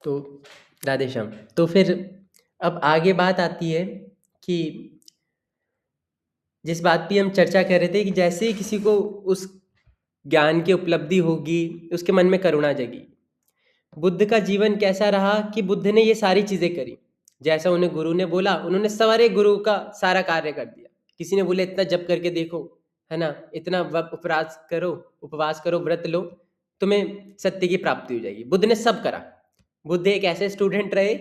तो राधे श्याम। तो फिर अब आगे बात आती है कि जिस बात पे हम चर्चा कर रहे थे कि जैसे ही किसी को उस ज्ञान की उपलब्धि होगी, उसके मन में करुणा जगी। बुद्ध का जीवन कैसा रहा कि बुद्ध ने ये सारी चीज़ें करी। जैसा उन्हें गुरु ने बोला, उन्होंने सारे गुरु का सारा कार्य कर दिया। किसी ने बोले इतना जप करके देखो, है ना, इतना उपवास करो, व्रत लो, तुम्हें सत्य की प्राप्ति हो जाएगी। बुद्ध ने सब करा। बुद्ध एक ऐसे स्टूडेंट रहे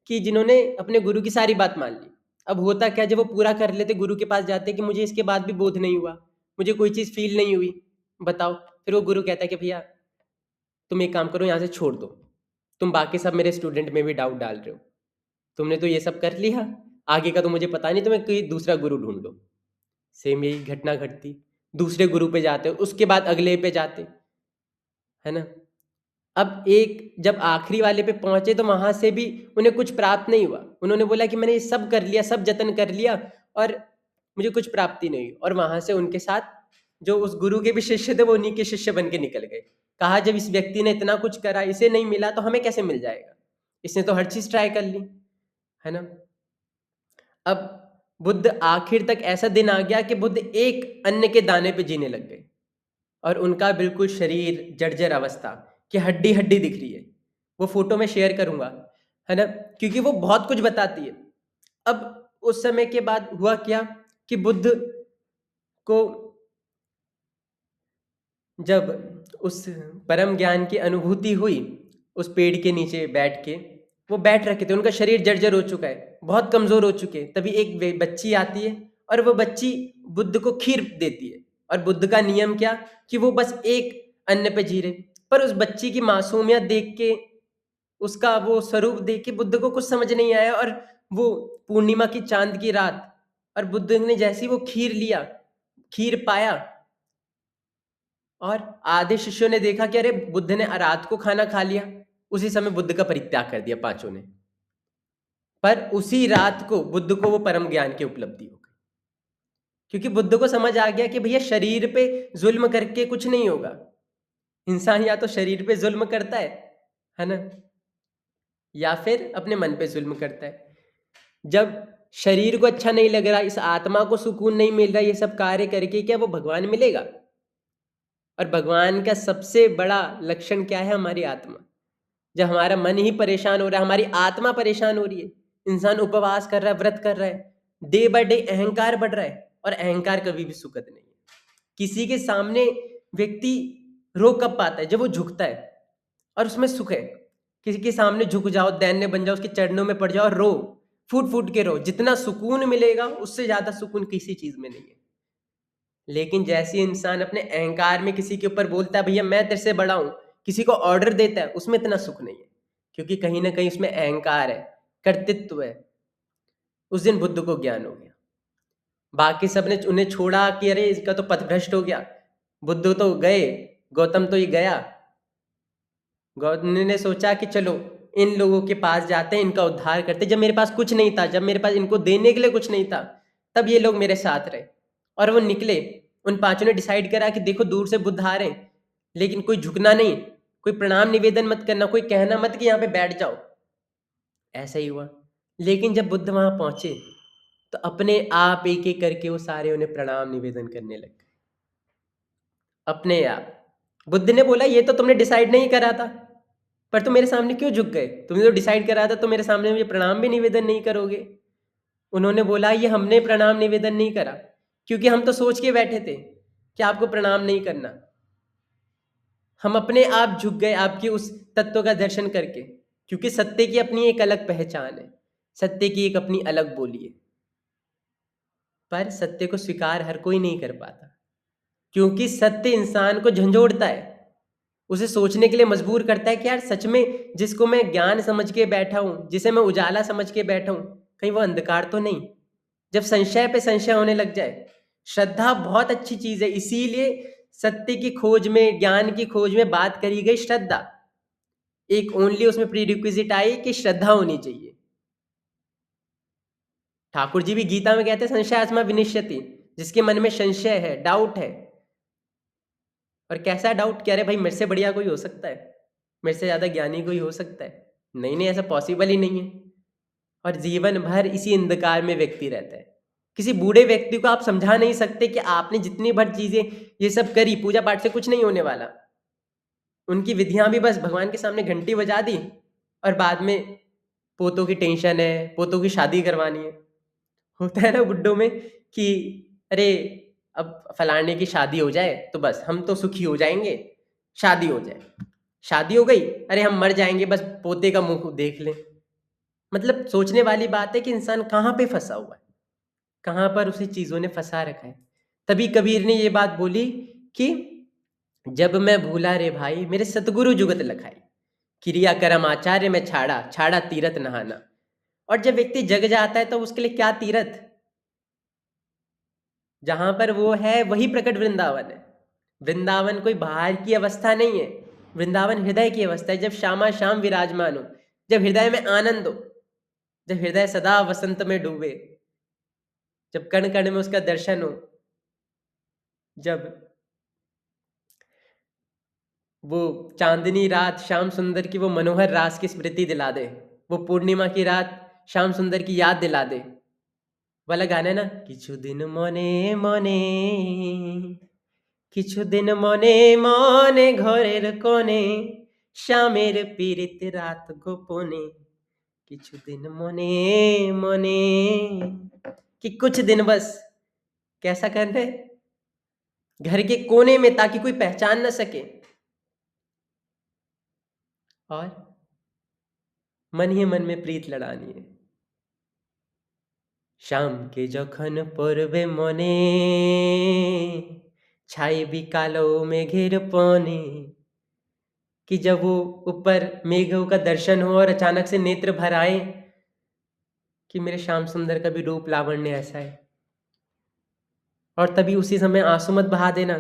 कि जिन्होंने अपने गुरु की सारी बात मान ली। अब होता क्या, जब वो पूरा कर लेते, गुरु के पास जाते कि मुझे इसके बाद भी बोध नहीं हुआ, मुझे कोई चीज़ फील नहीं हुई, बताओ। फिर वो गुरु कहता है कि भैया तुम एक काम करो, यहाँ से छोड़ दो, तुम बाकी सब मेरे स्टूडेंट में भी डाउट डाल रहे हो, तुमने तो ये सब कर लिया, आगे का तो मुझे पता नहीं, तुम्हें कोई दूसरा गुरु ढूंढ लो। सेम यही घटना घटती, दूसरे गुरु पे जाते, उसके बाद अगले पे जाते, है ना। अब एक जब आखिरी वाले पे पहुंचे तो वहां से भी उन्हें कुछ प्राप्त नहीं हुआ। उन्होंने बोला कि मैंने ये सब कर लिया, सब जतन कर लिया, और मुझे कुछ प्राप्ति नहीं हुई। और वहां से उनके साथ जो उस गुरु के भी शिष्य थे, वो उन्हीं के शिष्य बन के निकल गए। कहा जब इस व्यक्ति ने इतना कुछ करा, इसे नहीं मिला तो हमें कैसे मिल जाएगा, इसने तो हर चीज ट्राई कर ली, है ना। अब बुद्ध आखिर तक ऐसा दिन आ गया कि बुद्ध एक अन्न के दाने पे जीने लग गए, और उनका बिल्कुल शरीर जर्जर अवस्था कि हड्डी हड्डी दिख रही है। वो फोटो में शेयर करूंगा, है ना, क्योंकि वो बहुत कुछ बताती है। अब उस समय के बाद हुआ क्या कि बुद्ध को जब उस परम ज्ञान की अनुभूति हुई, उस पेड़ के नीचे बैठ के वो बैठ रखे थे, उनका शरीर जर्जर हो चुका है, बहुत कमजोर हो चुके हैं। तभी एक बच्ची आती है, और वो बच्ची बुद्ध को खीर देती है। और बुद्ध का नियम क्या कि वो बस एक अन्न पे जी रहे। पर उस बच्ची की मासूमियत देख के, उसका वो स्वरूप देख के बुद्ध को कुछ समझ नहीं आया। और वो पूर्णिमा की चांद की रात, और बुद्ध ने जैसे ही वो खीर लिया, खीर पाया, और आधे शिष्यों ने देखा कि अरे बुद्ध ने रात को खाना खा लिया, उसी समय बुद्ध का परित्याग कर दिया पांचों ने। पर उसी रात को बुद्ध को वो परम ज्ञान की उपलब्धि हो गई, क्योंकि बुद्ध को समझ आ गया कि भैया शरीर पे जुल्म करके कुछ नहीं होगा। इंसान या तो शरीर पे जुल्म करता है ना, या फिर अपने मन पे जुल्म करता है। जब शरीर को अच्छा नहीं लग रहा, इस आत्मा को सुकून नहीं मिल रहा, ये सब कार्य करके क्या वो भगवान मिलेगा? और भगवान का सबसे बड़ा लक्षण क्या है? हमारी आत्मा। जब हमारा मन ही परेशान हो रहा है, हमारी आत्मा परेशान हो रही है, इंसान उपवास कर रहा है, व्रत कर रहा है, डे बाय डे अहंकार बढ़ रहा है, और अहंकार कभी भी सुखद नहीं है। किसी के सामने व्यक्ति रो कब पाता है? जब वो झुकता है, और उसमें सुख है। किसी के सामने झुक जाओ, दैन्य बन जाओ, उसके चरणों में पड़ जाओ और रो, फूट फूट के रो, जितना सुकून मिलेगा उससे ज्यादा सुकून किसी चीज में नहीं है। लेकिन जैसे इंसान अपने अहंकार में किसी के ऊपर बोलता है भैया मैं तेरे से बड़ा हूं, किसी को ऑर्डर देता है, उसमें इतना सुख नहीं है, क्योंकि कहीं ना कहीं उसमें अहंकार है, कर्तृत्व है। उस दिन बुद्ध को ज्ञान हो गया। बाकी सब ने उन्हें छोड़ा कि अरे इसका तो पथ भ्रष्ट हो गया, बुद्ध तो गए, गौतम तो ये गया। गौतम ने सोचा कि चलो इन लोगों के पास जाते हैं, इनका उद्धार करते। जब मेरे पास कुछ नहीं था, जब मेरे पास इनको देने के लिए कुछ नहीं था, तब ये लोग मेरे साथ रहे। और वो निकले। उन पांचों ने डिसाइड करा कि देखो दूर से बुद्ध आ रहे हैं, लेकिन कोई झुकना नहीं, कोई प्रणाम निवेदन मत करना, कोई कहना मत कि यहाँ पे बैठ जाओ। ऐसा ही हुआ। लेकिन जब बुद्ध वहां पहुंचे, तो अपने आप एक एक करके वो सारे उन्हें प्रणाम निवेदन करने लग गए, अपने आप। बुद्ध ने बोला ये तो तुमने डिसाइड नहीं करा था, पर तुम मेरे सामने क्यों झुक गए? तुमने तो डिसाइड करा था, तो मेरे सामने मुझे प्रणाम भी निवेदन नहीं करोगे? उन्होंने बोला ये हमने प्रणाम निवेदन नहीं करा, क्योंकि हम तो सोच के बैठे थे कि आपको प्रणाम नहीं करना। हम अपने आप झुक गए आपकी उस तत्व का दर्शन करके, क्योंकि सत्य की अपनी एक अलग पहचान है, सत्य की एक अपनी अलग बोली है। पर सत्य को स्वीकार हर कोई नहीं कर पाता, क्योंकि सत्य इंसान को झंझोड़ता है, उसे सोचने के लिए मजबूर करता है कि यार सच में जिसको मैं ज्ञान समझ के बैठा हूं, जिसे मैं उजाला समझ के बैठा हूं, कहीं वो अंधकार तो नहीं। जब संशय पे संशय होने लग जाए। श्रद्धा बहुत अच्छी चीज है, इसीलिए सत्य की खोज में, ज्ञान की खोज में बात करी गई श्रद्धा। एक ओनली उसमें प्रीरिक्विजिट आई कि श्रद्धा होनी चाहिए। ठाकुर जी भी गीता में कहते हैं संशयात्मा विनिश्यति, जिसके मन में संशय है, डाउट है। और कैसा डाउट? कह रहे भाई मेरे से बढ़िया कोई हो सकता है, मेरे से ज्यादा ज्ञानी कोई हो सकता है? नहीं नहीं, ऐसा पॉसिबल ही नहीं है। और जीवन भर इसी अंधकार में व्यक्ति रहता है। किसी बूढ़े व्यक्ति को आप समझा नहीं सकते कि आपने जितनी भर चीजें ये सब करी, पूजा पाठ से कुछ नहीं होने वाला। उनकी विधियां भी बस भगवान के सामने घंटी बजा दी, और बाद में पोतों की टेंशन है, पोतों की शादी करवानी है। होता है ना बुड्ढों में कि अरे अब फलाने की शादी हो जाए तो बस हम तो सुखी हो जाएंगे, शादी हो जाए। शादी हो गई, अरे हम मर जाएंगे, बस पोते का मुंह देख लें। मतलब सोचने वाली बात है कि इंसान कहाँ पे फंसा हुआ है, कहाँ पर उसे चीजों ने फंसा रखा है। तभी कबीर ने ये बात बोली कि जब मैं भूला रे भाई, मेरे सतगुरु जुगत लखाई, क्रिया कर्म आचार्य में छाड़ा, छाड़ा तीरथ नहाना। और जब व्यक्ति जग जाता है तो उसके लिए क्या तीरथ, जहां पर वो है वही प्रकट वृंदावन है। वृंदावन कोई बाहर की अवस्था नहीं है, वृंदावन हृदय की अवस्था है। जब श्यामा श्याम विराजमान हो, जब हृदय में आनंद हो, जब हृदय सदा वसंत में डूबे, जब कण कण में उसका दर्शन हो, जब वो चांदनी रात श्याम सुंदर की वो मनोहर रास की स्मृति दिला दे, वो पूर्णिमा की रात श्याम सुंदर की याद दिला दे। वाला गाना है ना, किछु दिन मने मने, किछु दिन मने मने घरेर कोने, श्यामेर पीड़ित रात गोपने। किछु दिन मने मने, कि कुछ दिन बस कैसा करना है, घर के कोने में, ताकि कोई पहचान न सके। और मन ही मन में प्रीत लड़ानी है। शाम के जखन पड़बे मने, छाई कालो मेघेर पने, कि जब वो ऊपर मेघों का दर्शन हो और अचानक से नेत्र भर आए कि मेरे श्याम सुंदर का भी रूप लावण्य ऐसा है। और तभी उसी समय आंसू मत बहा देना,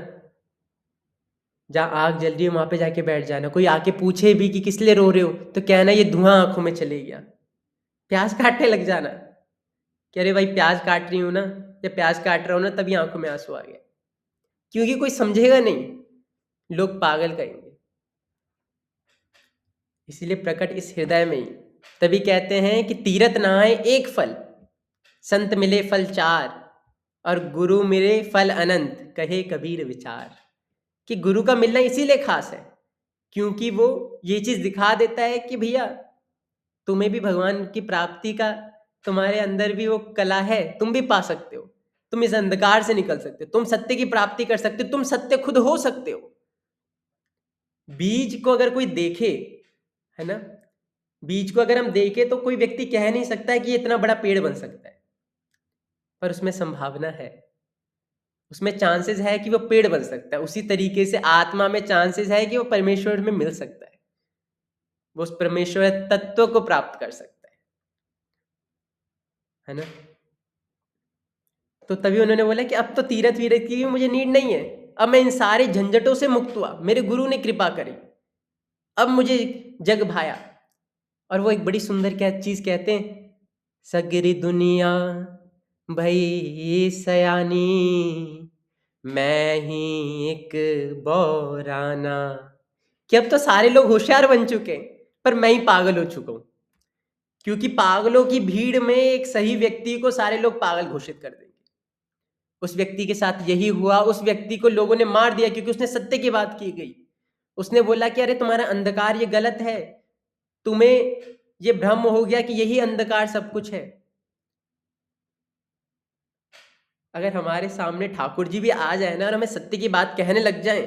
जहाँ आग जल रही है वहां पे जाके बैठ जाना। कोई आके पूछे भी कि किस लिए रो रहे हो, तो कहना ये धुआं आंखों में चले गया। प्याज काटने लग जाना कि अरे भाई प्याज काट रही हूं ना, या प्याज काट रहा हूं ना, तभी आंखों में आंसू आ गया। क्योंकि कोई समझेगा नहीं, लोग पागल कहेंगे। इसीलिए प्रकट इस हृदय में ही। तभी कहते हैं कि तीरथ नहाए एक फल, संत मिले फल चार, और गुरु मिले फल अनंत, कहे कबीर विचार। कि गुरु का मिलना इसीलिए खास है क्योंकि वो ये चीज दिखा देता है कि भैया तुम्हें भी भगवान की प्राप्ति का, तुम्हारे अंदर भी वो कला है, तुम भी पा सकते हो, तुम इस अंधकार से निकल सकते हो, तुम सत्य की प्राप्ति कर सकते हो, तुम सत्य खुद हो सकते हो। बीज को अगर कोई देखे, है ना, बीज को अगर हम देखें तो कोई व्यक्ति कह नहीं सकता है कि ये इतना बड़ा पेड़ बन सकता है, पर उसमें संभावना है, उसमें चांसेस है कि वो पेड़ बन सकता है। उसी तरीके से आत्मा में चांसेस है कि वो परमेश्वर में मिल सकता है, वो उस परमेश्वर तत्व को प्राप्त कर सकता है ना। तो तभी उन्होंने बोला कि अब तो तीरथ वीरथ की भी मुझे नीड नहीं है, अब मैं इन सारे झंझटों से मुक्त हुआ, मेरे गुरु ने कृपा करी, अब मुझे जग भाया। और वो एक बड़ी सुंदर क्या चीज कहते हैं, सगरी दुनिया भई सयानी, मैं ही एक बौराना। कि अब तो सारे लोग होशियार बन चुके हैं, पर मैं ही पागल हो चुका हूं। क्योंकि पागलों की भीड़ में एक सही व्यक्ति को सारे लोग पागल घोषित कर देंगे। उस व्यक्ति के साथ यही हुआ, उस व्यक्ति को लोगों ने मार दिया क्योंकि उसने सत्य की बात की गई। उसने बोला कि अरे तुम्हारा अंधकार ये गलत है, तुम्हें ये भ्रम हो गया कि यही अंधकार सब कुछ है। अगर हमारे सामने ठाकुर जी भी आ जाए ना और हमें सत्य की बात कहने लग जाए,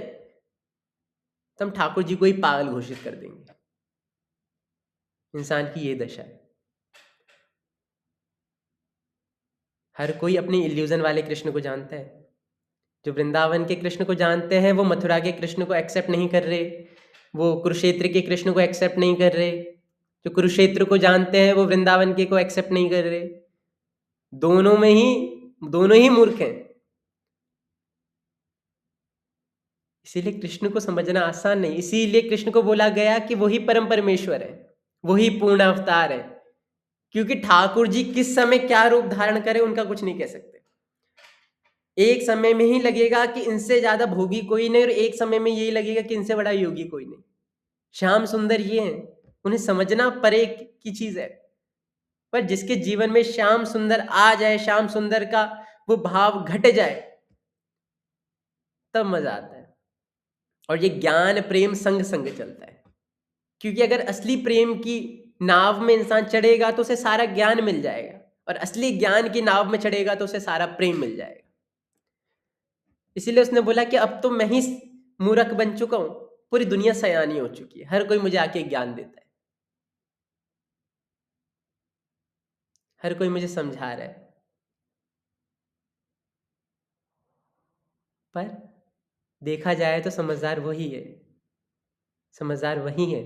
तो हम ठाकुर जी को ही पागल घोषित कर देंगे। इंसान की ये दशा है। हर कोई अपनी इल्यूजन वाले कृष्ण को जानता है। जो वृंदावन के कृष्ण को जानते हैं वो मथुरा के कृष्ण को एक्सेप्ट नहीं कर रहे, वो कुरुक्षेत्र के कृष्ण को एक्सेप्ट नहीं कर रहे। जो कुरुक्षेत्र को जानते हैं वो वृंदावन के को एक्सेप्ट नहीं कर रहे। दोनों ही मूर्ख हैं। इसीलिए कृष्ण को समझना आसान नहीं। इसीलिए कृष्ण को बोला गया कि वही परम परमेश्वर है, वही पूर्ण अवतार है। क्योंकि ठाकुर जी किस समय क्या रूप धारण करें उनका कुछ नहीं कह सकते। एक समय में ही लगेगा कि इनसे ज्यादा भोगी कोई नहीं, और एक समय में यही लगेगा कि इनसे बड़ा योगी कोई नहीं। श्याम सुंदर ये हैं, उन्हें समझना परे की चीज है। पर जिसके जीवन में श्याम सुंदर आ जाए, श्याम सुंदर का वो भाव घट जाए, तब मजा आता है। और ये ज्ञान प्रेम संग संग चलता है, क्योंकि अगर असली प्रेम की नाव में इंसान चढ़ेगा तो उसे सारा ज्ञान मिल जाएगा, और असली ज्ञान की नाव में चढ़ेगा तो उसे सारा प्रेम मिल जाएगा। इसीलिए उसने बोला कि अब तो मैं ही मूर्ख बन चुका हूं, पूरी दुनिया सयानी हो चुकी है, हर कोई मुझे आके ज्ञान देता है, हर कोई मुझे समझा रहा है। पर देखा जाए तो समझदार वही है, समझदार वही है।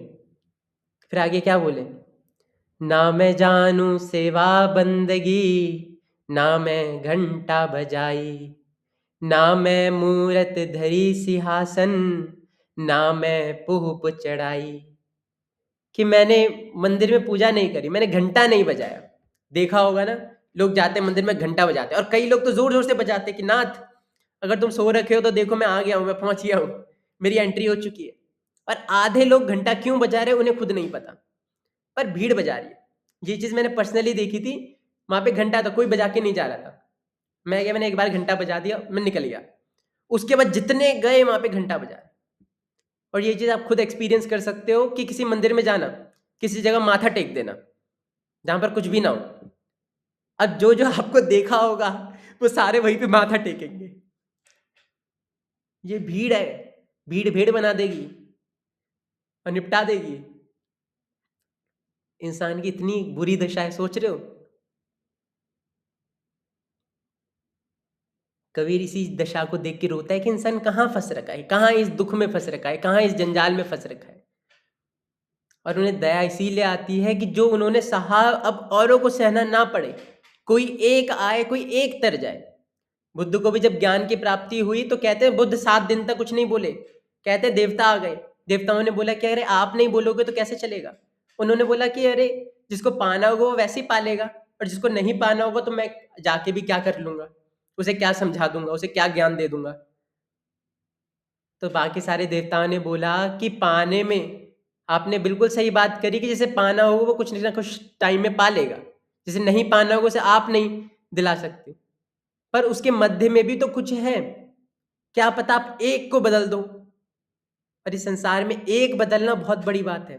फिर आगे क्या बोले, ना मैं जानू सेवा बंदगी, ना मैं घंटा बजाई, ना मैं मूरत धरी सिंहासन, ना मैं पुष्प चढ़ाई। कि मैंने मंदिर में पूजा नहीं करी, मैंने घंटा नहीं बजाया। देखा होगा ना, लोग जाते हैं मंदिर में घंटा बजाते हैं, और कई लोग तो जोर जोर से बजाते हैं कि नाथ अगर तुम सो रखे हो तो देखो मैं आ गया हूं, मैं पहुंच गया हूं, मेरी एंट्री हो चुकी है। और आधे लोग घंटा क्यों बजा रहे हैं उन्हें खुद नहीं पता, पर भीड़ बजा रही है। ये चीज मैंने पर्सनली देखी थी, वहां पे घंटा था, कोई बजा के नहीं जा रहा था, मैं गया, मैंने एक बार घंटा बजा दिया, मैं निकल गया। उसके बाद जितने गए वहां पे घंटा बजा। और ये चीज आप खुद एक्सपीरियंस कर सकते हो कि किसी मंदिर में जाना, किसी जगह माथा टेक देना जहां पर कुछ भी ना हो, अब जो जो आपको देखा होगा वो सारे वहीं पे माथा टेकेंगे। ये भीड़ है, भीड़ भीड़ बना देगी और निपटा देगी। इंसान की इतनी बुरी दशा है, सोच रहे हो। कबीर इसी दशा को देख के रोता है कि इंसान कहाँ फंस रखा है, कहाँ इस दुख में फंस रखा है, कहाँ इस जंजाल में फंस रखा है। और उन्हें दया इसीलिए आती है कि जो उन्होंने सहा अब औरों को सहना ना पड़े, कोई एक आए, कोई एक तर जाए। बुद्ध को भी जब ज्ञान की प्राप्ति हुई तो कहते हैं बुद्ध 7 दिन तक कुछ नहीं बोले, कहते हैं देवता आ गए, देवताओं ने बोला कि अरे आप नहीं बोलोगे तो कैसे चलेगा। उन्होंने बोला कि अरे जिसको पाना होगा वो वैसे ही पालेगा, और जिसको नहीं पाना होगा तो मैं जाके भी क्या कर लूंगा, उसे क्या समझा दूंगा, उसे क्या ज्ञान दे दूंगा। तो बाकी सारे देवताओं ने बोला कि पाने में आपने बिल्कुल सही बात करी कि जिसे पाना होगा वो कुछ ना कुछ टाइम में पा लेगा, जिसे नहीं पाना होगा उसे आप नहीं दिला सकते। पर उसके मध्य में भी तो कुछ है, क्या पता आप एक को बदल दो। और इस संसार में एक बदलना बहुत बड़ी बात है,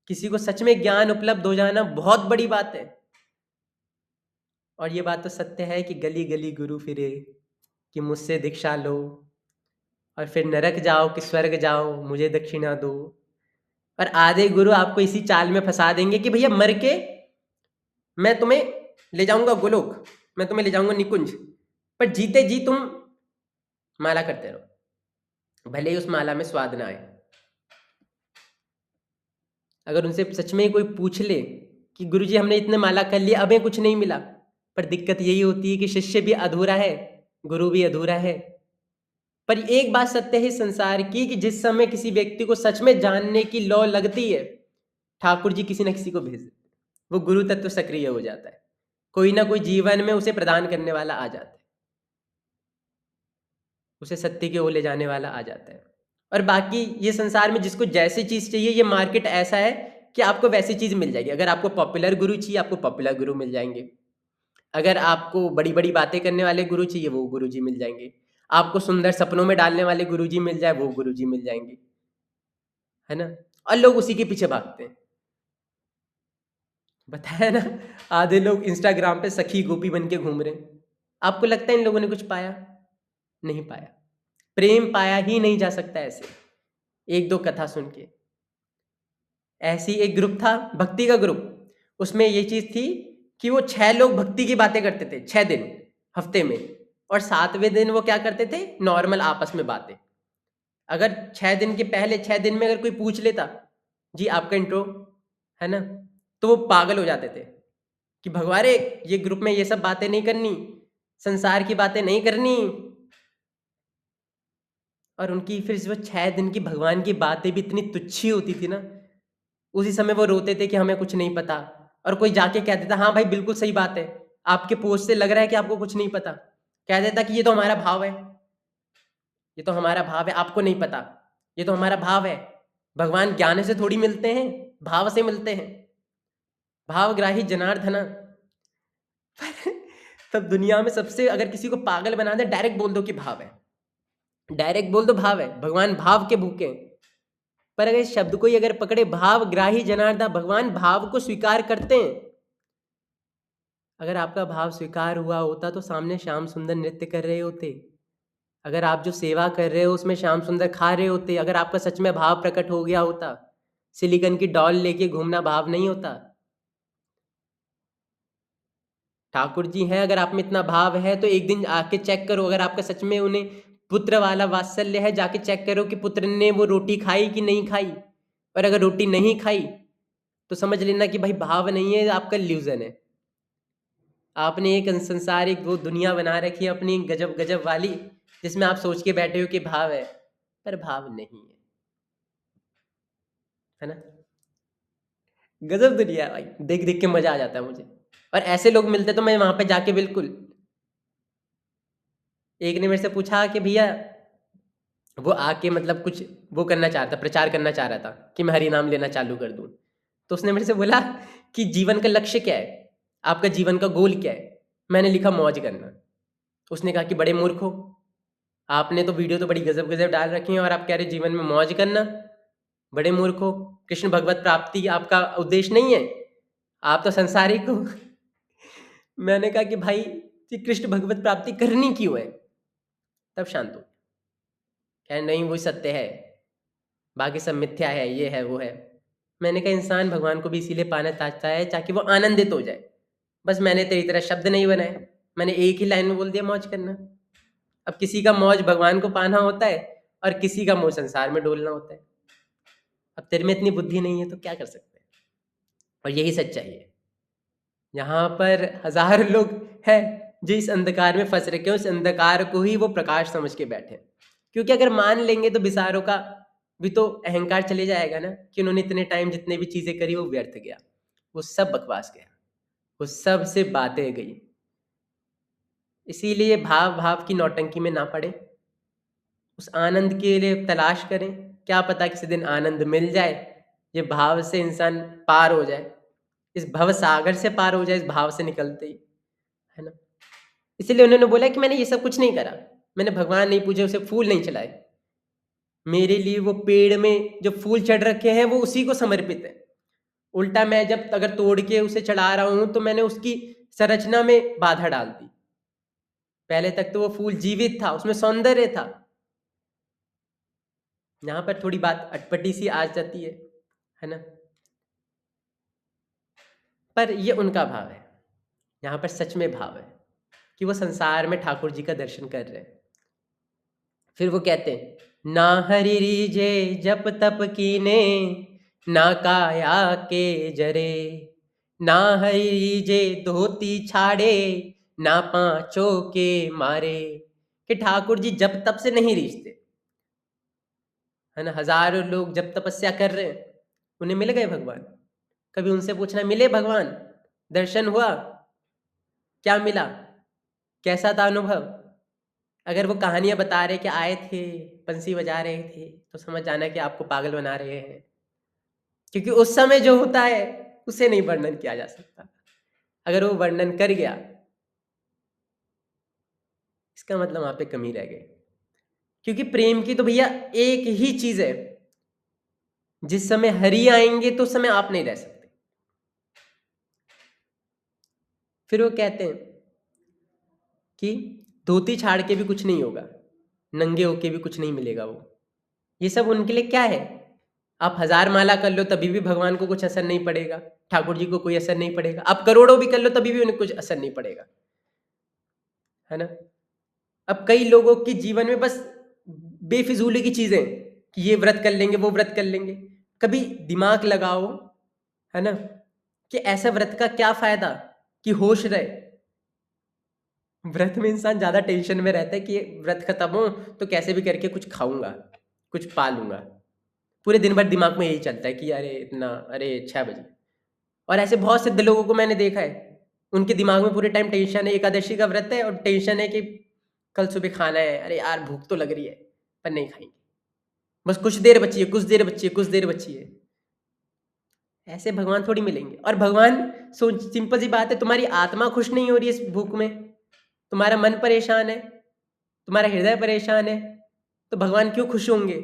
किसी को सच में ज्ञान उपलब्ध हो जाना बहुत बड़ी बात है। और ये बात तो सत्य है कि गली गली गुरु फिरे कि मुझसे दीक्षा लो, और फिर नरक जाओ कि स्वर्ग जाओ मुझे दक्षिणा दो। और आधे गुरु आपको इसी चाल में फंसा देंगे कि भैया मर के मैं तुम्हें ले जाऊंगा गोलोक, मैं तुम्हें ले जाऊंगा निकुंज, पर जीते जी तुम माला करते रहो, भले ही उस माला में स्वाद ना आए। अगर उनसे सच में कोई पूछ ले कि गुरुजी हमने इतने माला कर लिया अबे कुछ नहीं मिला, पर दिक्कत यही होती है कि शिष्य भी अधूरा है, गुरु भी अधूरा है। पर एक बात सत्य है संसार की कि जिस समय किसी व्यक्ति को सच में जानने की लौ लगती है, ठाकुर जी किसी न किसी को भेज देते, वो गुरु तत्व सक्रिय हो जाता है, कोई ना कोई जीवन में उसे प्रदान करने वाला आ जाता है, उसे सत्य की ओर ले जाने वाला आ जाता है। और बाकी ये संसार में जिसको जैसी चीज़ चाहिए, ये मार्केट ऐसा है कि आपको वैसी चीज़ मिल जाएगी। अगर आपको पॉपुलर गुरु चाहिए आपको पॉपुलर गुरु मिल जाएंगे, अगर आपको बड़ी बड़ी बातें करने वाले गुरु चाहिए वो गुरु जी मिल जाएंगे, आपको सुंदर सपनों में डालने वाले गुरु जी मिल जाए वो गुरु जी मिल जाएंगे, है ना। और लोग उसी के पीछे भागते हैं। बताया ना, आधे लोग इंस्टाग्राम पे सखी गोपी बन के घूम रहे हैं। आपको लगता है इन लोगों ने कुछ पाया? नहीं पाया, प्रेम पाया ही नहीं जा सकता ऐसे एक दो कथा सुन के। ऐसी एक ग्रुप था भक्ति का ग्रुप, उसमें ये चीज थी कि वो 6 लोग भक्ति की बातें करते थे 6 दिन हफ्ते में, और 7वें दिन वो क्या करते थे, नॉर्मल आपस में बातें। अगर 6 दिन के पहले 6 दिन में अगर कोई पूछ लेता जी आपका इंट्रो है ना, तो वो पागल हो जाते थे कि भगवारे ये ग्रुप में ये सब बातें नहीं करनी, संसार की बातें नहीं करनी। और उनकी फिर वो 6 दिन की भगवान की बातें भी इतनी तुच्छी होती थी ना, उसी समय वो रोते थे कि हमें कुछ नहीं पता। और कोई जाके कह देता हाँ भाई बिल्कुल सही बात है, आपके पोस्ट से लग रहा है कि आपको कुछ नहीं पता, कह देता कि ये तो हमारा भाव है, ये तो हमारा भाव है, आपको नहीं पता, ये तो हमारा भाव है। भगवान ज्ञान से थोड़ी मिलते हैं, भाव से मिलते हैं, भावग्राही जनार्दना। तब दुनिया में सबसे, अगर किसी को पागल बना दे, डायरेक्ट बोल दो कि भाव है, डायरेक्ट बोल दो भाव है, भगवान भाव के भूखे हैं। पर अगर इस शब्द को ही अगर पकड़े, भावग्राही जनार्दन, भगवान भाव को स्वीकार करते हैं। अगर आपका भाव स्वीकार हुआ होता तो सामने श्याम सुंदर नृत्य कर रहे होते, अगर आप जो सेवा कर रहे हो उसमें श्याम सुंदर खा रहे होते, अगर आपका सच में भाव प्रकट हो गया होता, सिलिकॉन की डॉल लेके घूमना भाव नहीं होता। ठाकुर जी हैं, अगर आप में इतना भाव है तो एक दिन आके चेक करो, अगर आपका सच में उन्हें पुत्र वाला वात्सल्य है, जाके चेक करो कि पुत्र ने वो रोटी खाई कि नहीं खाई। और अगर रोटी नहीं खाई तो समझ लेना कि भाई भाव नहीं है, आपका इल्यूजन है। आपने एक संसारिक वो दुनिया बना रखी है अपनी गजब गजब वाली, जिसमें आप सोच के बैठे हो कि भाव है, पर भाव नहीं है ना। गजब दुनिया है भाई, देख देख के मजा आ जाता है मुझे। और ऐसे लोग मिलते तो मैं वहां पे जाके बिल्कुल, एक ने मेरे से पूछा कि भैया, वो आके मतलब कुछ वो करना चाहता, प्रचार करना चाह रहा था कि मैं हरि नाम लेना चालू कर दूं। तो उसने मेरे से बोला कि जीवन का लक्ष्य क्या है, आपका जीवन का गोल क्या है। मैंने लिखा मौज करना। उसने कहा कि बड़े मूर्ख हो, आपने तो वीडियो तो बड़ी गजब गजब डाल रखी है और आप कह रहे जीवन में मौज करना, बड़े मूर्ख हो। कृष्ण भगवत प्राप्ति आपका उद्देश्य नहीं है, आप तो संसारिक हो। मैंने कहा कि भाई कि कृष्ण भगवत प्राप्ति करनी क्यों है। तब शांत हो, क्या नहीं वही सत्य है, बाकी सब मिथ्या है, ये है वो है। मैंने कहा इंसान भगवान को भी इसीलिए पाना चाहता है ताकि वो आनंदित हो जाए। बस मैंने तेरी तरह शब्द नहीं बनाए, मैंने एक ही लाइन में बोल दिया मौज करना। अब किसी का मौज भगवान को पाना होता है और किसी का मौज संसार में डोलना होता है। अब तेरे में इतनी बुद्धि नहीं है तो क्या कर सकते हैं। और यही सच्चाई है। यहाँ पर हजार लोग हैं जो इस अंधकार में फंस रखे हैं, उस अंधकार को ही वो प्रकाश समझ के बैठे। क्योंकि अगर मान लेंगे तो बिसारों का भी तो अहंकार चले जाएगा ना, कि उन्होंने इतने टाइम जितने भी चीजें करी वो व्यर्थ गया, वो सब बकवास गया, वो सब से बातें गई। इसीलिए भाव भाव की नौटंकी में ना पड़े, उस आनंद के लिए तलाश करें। क्या पता किसी दिन आनंद मिल जाए, ये भाव से इंसान पार हो जाए, इस भव सागर से पार हो जाए, इस भाव से निकलते ही, है ना। इसलिए उन्होंने बोला कि मैंने ये सब कुछ नहीं करा, मैंने भगवान नहीं पूजे, उसे फूल नहीं चढ़ाए, मेरे लिए वो पेड़ में जो फूल चढ़ रखे हैं वो उसी को समर्पित है। उल्टा मैं जब अगर तोड़ के उसे चढ़ा रहा हूं तो मैंने उसकी संरचना में बाधा डाल दी। पहले तक तो वो फूल जीवित था, उसमें सौंदर्य था। यहाँ पर थोड़ी बात अटपटी सी आ जाती है ना। पर ये उनका भाव है, यहाँ पर सच में भाव है कि वो संसार में ठाकुर जी का दर्शन कर रहे हैं। फिर वो कहते हैं ना हरि रीजे जप तप कीने, ना काया के जरे, ना हरि रीजे धोती छाड़े, ना पांचों के मारे। कि ठाकुर जी जप तप से नहीं रीझते, है ना। हजारों लोग जब तपस्या कर रहे हैं, उन्हें मिल गए भगवान। कभी उनसे पूछना मिले भगवान, दर्शन हुआ, क्या मिला, कैसा था अनुभव। अगर वो कहानियां बता रहे कि आए थे, बंसी बजा रहे थे, तो समझ जाना कि आपको पागल बना रहे हैं। क्योंकि उस समय जो होता है उसे नहीं वर्णन किया जा सकता। अगर वो वर्णन कर गया, इसका मतलब वहां पे कमी रह गई। क्योंकि प्रेम की तो भैया एक ही चीज है, जिस समय हरि आएंगे तो उस समय आप नहीं रह सकते। फिर वो कहते हैं कि धोती छाड़ के भी कुछ नहीं होगा, नंगे होके भी कुछ नहीं मिलेगा। वो ये सब उनके लिए क्या है। आप 1000 माला कर लो तभी भी भगवान को कुछ असर नहीं पड़ेगा, ठाकुर जी को कोई असर नहीं पड़ेगा। आप करोड़ों भी कर लो तभी भी उन्हें कुछ असर नहीं पड़ेगा, है ना। अब कई लोगों के जीवन में बस बेफिजूली की चीजें, कि ये व्रत कर लेंगे, वो व्रत कर लेंगे। कभी दिमाग लगाओ, है ना, कि ऐसा व्रत का क्या फायदा कि होश रहे। व्रत में इंसान ज्यादा टेंशन में रहता है कि व्रत खत्म हो तो कैसे भी करके कुछ खाऊंगा, कुछ पा लूंगा। पूरे दिन भर दिमाग में यही चलता है कि अरे इतना, अरे 6 बजे। और ऐसे बहुत सिद्ध लोगों को मैंने देखा है, उनके दिमाग में पूरे टाइम टेंशन है। एकादशी का व्रत है और टेंशन है कि कल सुबह खाना है, अरे यार भूख तो लग रही है पर नहीं खाएंगे, बस कुछ देर बची है, कुछ देर बची है, कुछ देर बची है। ऐसे भगवान थोड़ी मिलेंगे। और भगवान, सोच, सिंपल सी बात है, तुम्हारी आत्मा खुश नहीं हो रही है इस भूख में, तुम्हारा मन परेशान है, तुम्हारा हृदय परेशान है, तो भगवान क्यों खुश होंगे?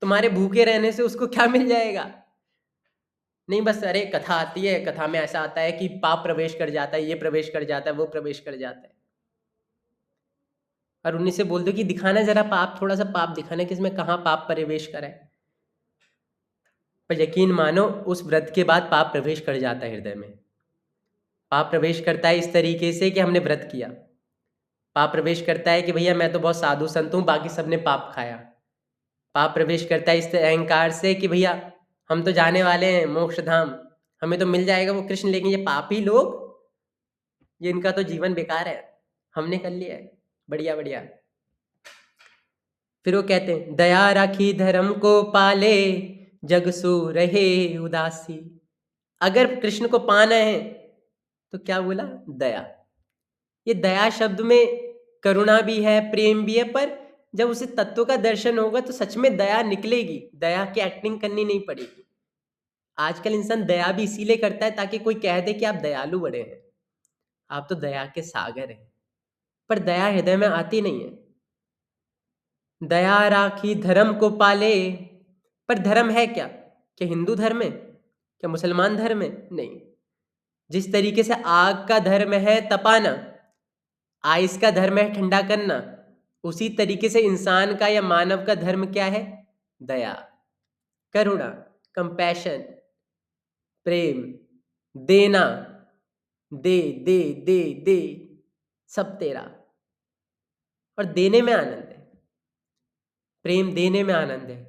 तुम्हारे भूखे रहने से उसको क्या मिल जाएगा? नहीं, बस अरे कथा आती है, कथा में ऐसा आता है कि पाप प्रवेश कर जाता है, ये प्रवेश कर जाता है, वो प्रवेश कर जाता है। और उन्हीं से बोल दो कि दिखाना जरा पाप, थोड़ा सा पाप दिखाना कि इसमें कहाँ पाप प्रवेश करा है। पर यकीन मानो, उस व्रत के बाद पाप प्रवेश कर जाता है हृदय में। पाप प्रवेश करता है इस तरीके से कि हमने व्रत किया। पाप प्रवेश करता है कि भैया मैं तो बहुत साधु संत हूँ, बाकी सबने पाप खाया। पाप प्रवेश करता है इस अहंकार से कि भैया हम तो जाने वाले हैं मोक्ष धाम, हमें तो मिल जाएगा वो कृष्ण, लेकिन ये पापी लोग, ये इनका तो जीवन बेकार है, हमने कर लिया है, बढ़िया बढ़िया। फिर वो कहते हैं, दया राखी धर्म को पाले, जग सो रहे उदासी। अगर कृष्ण को पाना है तो क्या बोला? दया। ये दया शब्द में करुणा भी है, प्रेम भी है, पर जब उसे तत्व का दर्शन होगा तो सच में दया निकलेगी, दया की एक्टिंग करनी नहीं पड़ेगी। आजकल इंसान दया भी इसीलिए करता है ताकि कोई कह दे कि आप दयालु बड़े हैं, आप तो दया के सागर हैं, पर दया हृदय में आती नहीं है। दया राखी धर्म को पाले, पर धर्म है क्या? क्या हिंदू धर्म है? क्या मुसलमान धर्म है? नहीं। जिस तरीके से आग का धर्म है तपाना, आइस का धर्म है ठंडा करना, उसी तरीके से इंसान का या मानव का धर्म क्या है? दया, करुणा, कंपैशन, प्रेम, देना, दे दे दे दे, सब तेरा। और देने में आनंद है, प्रेम देने में आनंद है।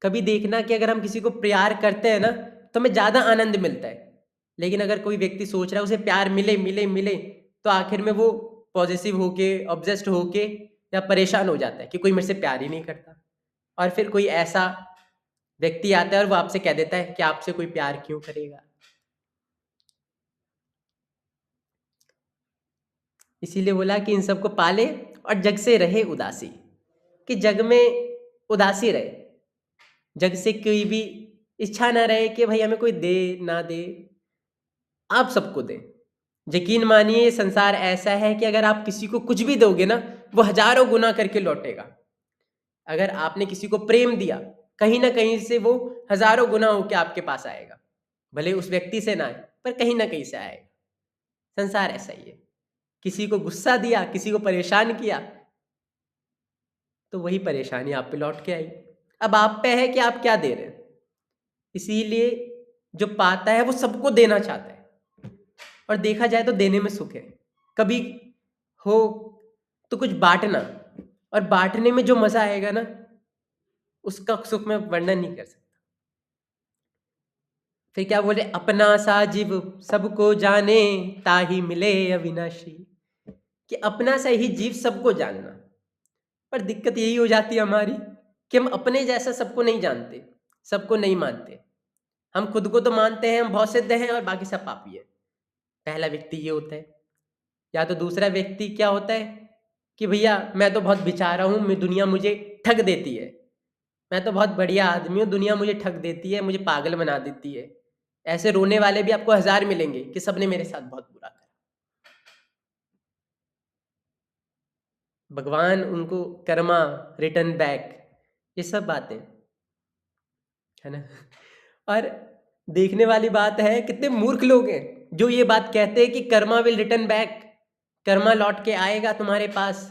कभी देखना कि अगर हम किसी को प्यार करते हैं ना तो हमें ज़्यादा आनंद मिलता है, लेकिन अगर कोई व्यक्ति सोच रहा है उसे प्यार मिले मिले मिले, तो आखिर में वो पॉजिटिव होके, ऑब्सेस्ड होके या परेशान हो जाता है कि कोई मेरे से प्यार ही नहीं करता। और फिर कोई ऐसा व्यक्ति आता है और वो आपसे कह देता है कि आपसे कोई प्यार क्यों करेगा। इसीलिए बोला कि इन सबको पाले और जग से रहे उदासी, कि जग में उदासी रहे, जग से कोई भी इच्छा ना रहे कि भाई हमें कोई दे ना दे, आप सबको दें। यकीन मानिए ये संसार ऐसा है कि अगर आप किसी को कुछ भी दोगे ना, वो हजारों गुना करके लौटेगा। अगर आपने किसी को प्रेम दिया, कहीं ना कहीं से वो हजारों गुना होके आपके पास आएगा, भले उस व्यक्ति से ना आए पर कहीं ना कहीं से आएगा। संसार ऐसा ही है। किसी को गुस्सा दिया, किसी को परेशान किया, तो वही परेशानी आप पे लौट के आई। अब आप पे है कि आप क्या दे रहे हैं। इसीलिए जो पाता है वो सबको देना चाहता है, और देखा जाए तो देने में सुख है। कभी हो तो कुछ बांटना, और बांटने में जो मजा आएगा ना, उसका सुख मैं वर्णन नहीं कर सकता। फिर क्या बोले, अपना सा जीव सबको जाने, ताही मिले अविनाशी। कि अपना सा ही जीव सबको जानना, पर दिक्कत यही हो जाती है हमारी कि हम अपने जैसा सबको नहीं जानते, सबको नहीं मानते। हम खुद को तो मानते हैं हम बहुत सिद्ध हैं और बाकी सब पापी है। पहला व्यक्ति ये होता है। या तो दूसरा व्यक्ति क्या होता है कि भैया मैं तो बहुत बेचारा हूँ, मैं दुनिया मुझे ठग देती है, मैं तो बहुत बढ़िया आदमी हूँ, दुनिया मुझे ठग देती है, मुझे पागल बना देती है। ऐसे रोने वाले भी आपको हजार मिलेंगे कि सबने मेरे साथ बहुत बुरा करा। भगवान उनको कर्मा, रिटर्न बैक, ये सब बातें है ना। और देखने वाली बात है कितने मूर्ख लोग हैं जो ये बात कहते हैं कि Karma will return back, Karma लौट के आएगा तुम्हारे पास।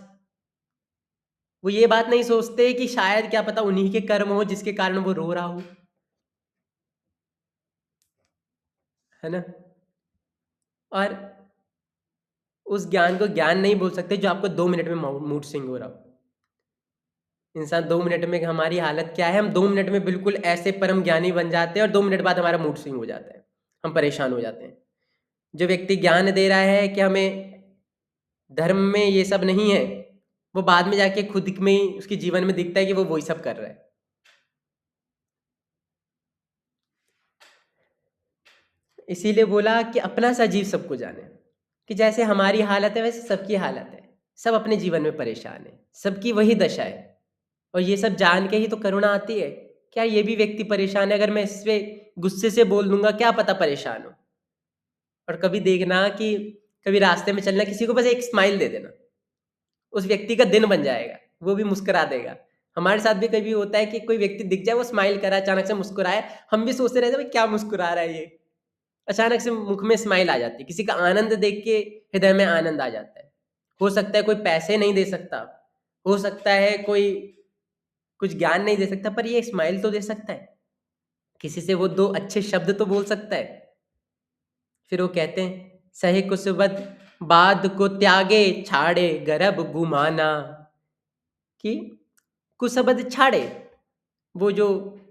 वो ये बात नहीं सोचते कि शायद क्या पता उन्हीं के कर्म हो जिसके कारण वो रो रहा हो, है ना। और उस ज्ञान को ज्ञान नहीं बोल सकते जो आपको 2 मिनट में मूड स्विंग हो रहा हो। इंसान 2 मिनट में, हमारी हालत क्या है, हम 2 मिनट में बिल्कुल ऐसे परम ज्ञानी बन जाते हैं और 2 मिनट बाद हमारा मूड स्विंग हो जाता है, हम परेशान हो जाते हैं। जो व्यक्ति ज्ञान दे रहा है कि हमें धर्म में ये सब नहीं है, वो बाद में जाके खुद में ही उसके जीवन में दिखता है कि वो वही सब कर रहा है। इसीलिए बोला कि अपना सा जीव सबको जाने, कि जैसे हमारी हालत है वैसे सबकी हालत है, सब अपने जीवन में परेशान है, सबकी वही दशा है। और ये सब जान के ही तो करुणा आती है क्या ये भी व्यक्ति परेशान है? अगर मैं इस पे गुस्से से बोल दूंगा, क्या पता परेशान हो। और कभी देखना कि कभी रास्ते में चलना, किसी को बस एक स्माइल दे देना, उस व्यक्ति का दिन बन जाएगा, वो भी मुस्कुरा देगा। हमारे साथ भी कभी होता है कि कोई व्यक्ति दिख जाए, वो स्माइल करा, अचानक से मुस्कुराए, हम भी सोचते रहते हैं भाई क्या मुस्कुरा रहा है ये, अचानक से मुख में स्माइल आ जाती है। किसी का आनंद देख के हृदय में आनंद आ जाता है। हो सकता है कोई पैसे नहीं दे सकता, हो सकता है कोई कुछ ज्ञान नहीं दे सकता, पर ये स्माइल तो दे सकता है। किसी से वो दो अच्छे शब्द तो बोल सकता है। फिर वो कहते हैं, सहे कुसुबद बाद को त्यागे, छाड़े गर्भ गुमाना, कि कुसबद छाड़े, वो जो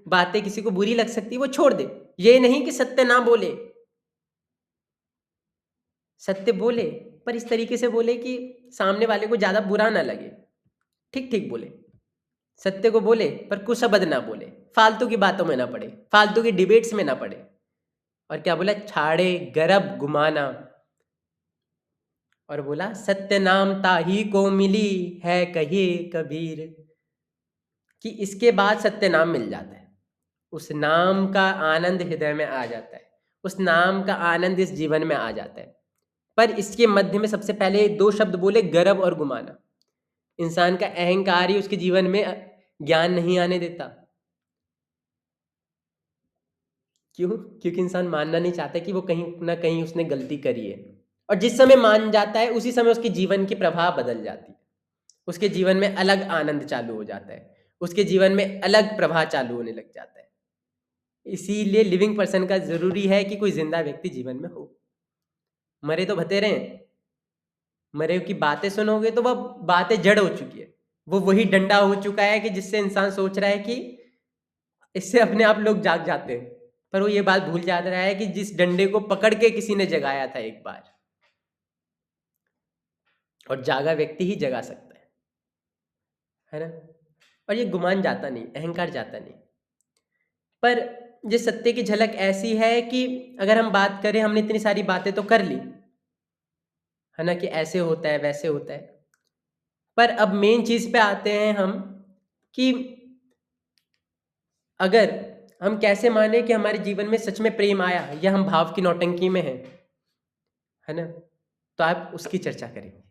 बातें किसी को बुरी लग सकती है वो छोड़ दे। ये नहीं कि सत्य ना बोले, सत्य बोले, पर इस तरीके से बोले कि सामने वाले को ज्यादा बुरा ना लगे, ठीक ठीक बोले। सत्य को बोले पर कुशबद ना बोले, फालतू की बातों में ना पड़े, फालतू की डिबेट्स में ना पड़े। और क्या बोला, छाड़े गर्भ गुमाना, और बोला सत्य नाम ताही को मिली है कहिए कबीर, कि इसके बाद सत्य नाम मिल जाता है। उस नाम का आनंद हृदय में आ जाता है, उस नाम का आनंद इस जीवन में आ जाता है। पर इसके मध्य में सबसे पहले दो शब्द बोले, गर्व और गुमाना। इंसान का अहंकार ही उसके जीवन में ज्ञान नहीं आने देता। क्यों? क्योंकि इंसान मानना नहीं चाहता कि वो कहीं ना कहीं उसने गलती करी है। और जिस समय मान जाता है उसी समय उसके जीवन की प्रभाव बदल जाती है, उसके जीवन में अलग आनंद चालू हो जाता है, उसके जीवन में अलग प्रभाव चालू होने लग जाता है। इसीलिए लिविंग पर्सन का जरूरी है कि कोई जिंदा व्यक्ति जीवन में हो। मरे तो बतेरे हैं, मरे की बातें सुनोगे तो वह बातें जड़ हो चुकी है, वो वही डंडा हो चुका है कि जिससे इंसान सोच रहा है कि इससे अपने आप लोग जाग जाते हैं। पर वो ये बात भूल जा रहा है कि जिस डंडे को पकड़ के किसी ने जगाया था एक बार, और जागा व्यक्ति ही जगा सकता है ना। और ये गुमान जाता नहीं, अहंकार जाता नहीं। पर ये सत्य की झलक ऐसी है कि अगर हम बात करें, हमने इतनी सारी बातें तो कर ली है ना, कि ऐसे होता है वैसे होता है, पर अब मेन चीज पे आते हैं हम, कि अगर हम कैसे माने कि हमारे जीवन में सच में प्रेम आया या हम भाव की नौटंकी में हैं, है ना, तो आप उसकी चर्चा करें।